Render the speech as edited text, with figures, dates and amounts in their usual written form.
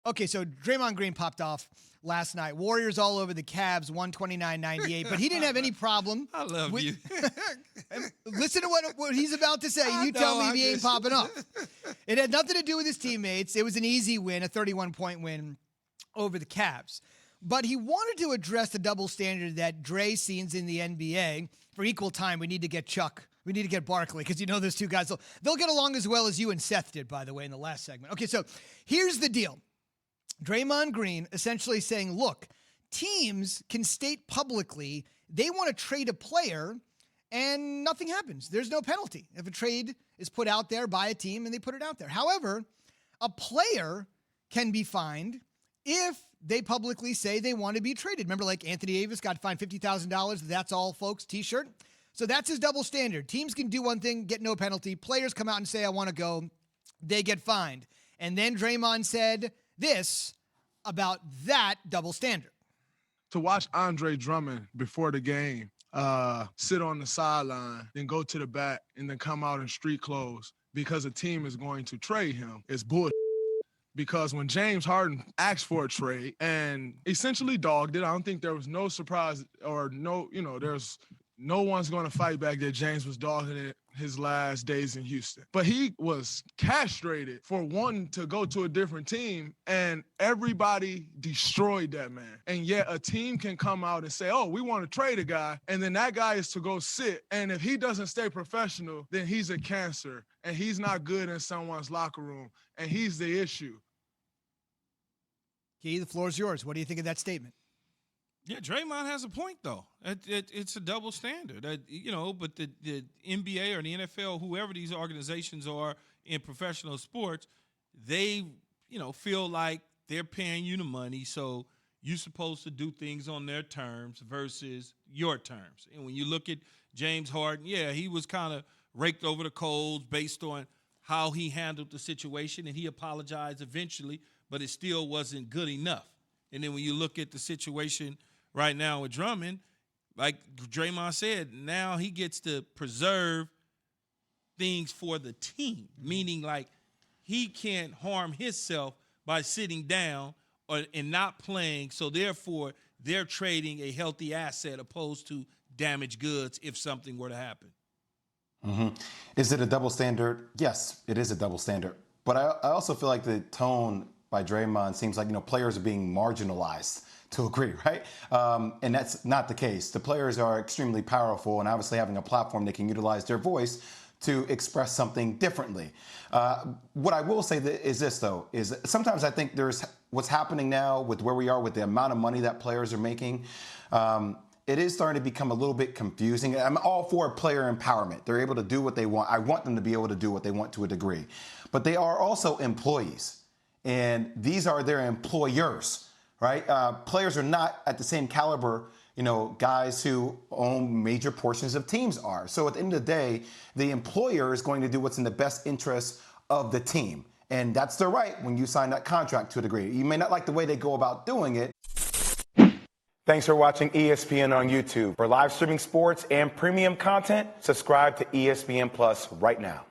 Okay, so Draymond Green popped off last night. Warriors all over the Cavs, 129-98, but he didn't have any problem. I love you. Listen to what he's about to say, and you tell me if he ain't popping off. It had nothing to do with his teammates. It was an easy win, a 31-point win over the Cavs. But he wanted to address the double standard that Dre sees in the NBA. For equal time, we need to get Chuck. We need to get Barkley, because you know those two guys. They'll get along as well as you and Seth did, by the way, in the last segment. Okay, so here's the deal. Draymond Green essentially saying, look, teams can state publicly they want to trade a player and nothing happens. There's no penalty if a trade is put out there by a team and they put it out there. However, a player can be fined if they publicly say they want to be traded. Remember, like Anthony Davis got fined $50,000. That's all, folks, t-shirt. So that's his double standard. Teams can do one thing, get no penalty. Players come out and say, I want to go. They get fined. And then Draymond said this about that double standard. To watch Andre Drummond before the game sit on the sideline, then go to the back, and then come out in street clothes because a team is going to trade him is bullshit. Because when James Harden asked for a trade and essentially dogged it, I don't think there was no surprise or there's no one's going to fight back that James was dogging it his last days in Houston. But he was castrated for wanting to go to a different team, and everybody destroyed that man. And yet a team can come out and say, oh, we want to trade a guy, and then that guy is to go sit. And if he doesn't stay professional, then he's a cancer, and he's not good in someone's locker room, and he's the issue. Key, the floor is yours. What do you think of that statement? Yeah, Draymond has a point, though. It's a double standard. But the NBA or the NFL, whoever these organizations are in professional sports, they, feel like they're paying you the money, so you're supposed to do things on their terms versus your terms. And when you look at James Harden, yeah, he was kind of raked over the coals based on how he handled the situation, and he apologized eventually, but it still wasn't good enough. And then when you look at the situation right now with Drummond, like Draymond said, now he gets to preserve things for the team, meaning like he can't harm himself by sitting down and not playing, so therefore they're trading a healthy asset opposed to damaged goods if something were to happen. Mm-hmm. Is it a double standard? Yes, it is a double standard. But I also feel like the tone by Draymond seems like, players are being marginalized to agree, right? And that's not the case. The players are extremely powerful, and obviously having a platform, they can utilize their voice to express something differently. What I will say is this, though, is sometimes I think there's what's happening now with where we are with the amount of money that players are making. It is starting to become a little bit confusing. I'm all for player empowerment. They're able to do what they want. I want them to be able to do what they want to a degree. But they are also employees, and these are their employers, right? Players are not at the same caliber, guys who own major portions of teams are. So at the end of the day, the employer is going to do what's in the best interest of the team. And that's their right when you sign that contract to a degree. You may not like the way they go about doing it. Thanks for watching ESPN on YouTube. For live streaming sports and premium content, subscribe to ESPN Plus right now.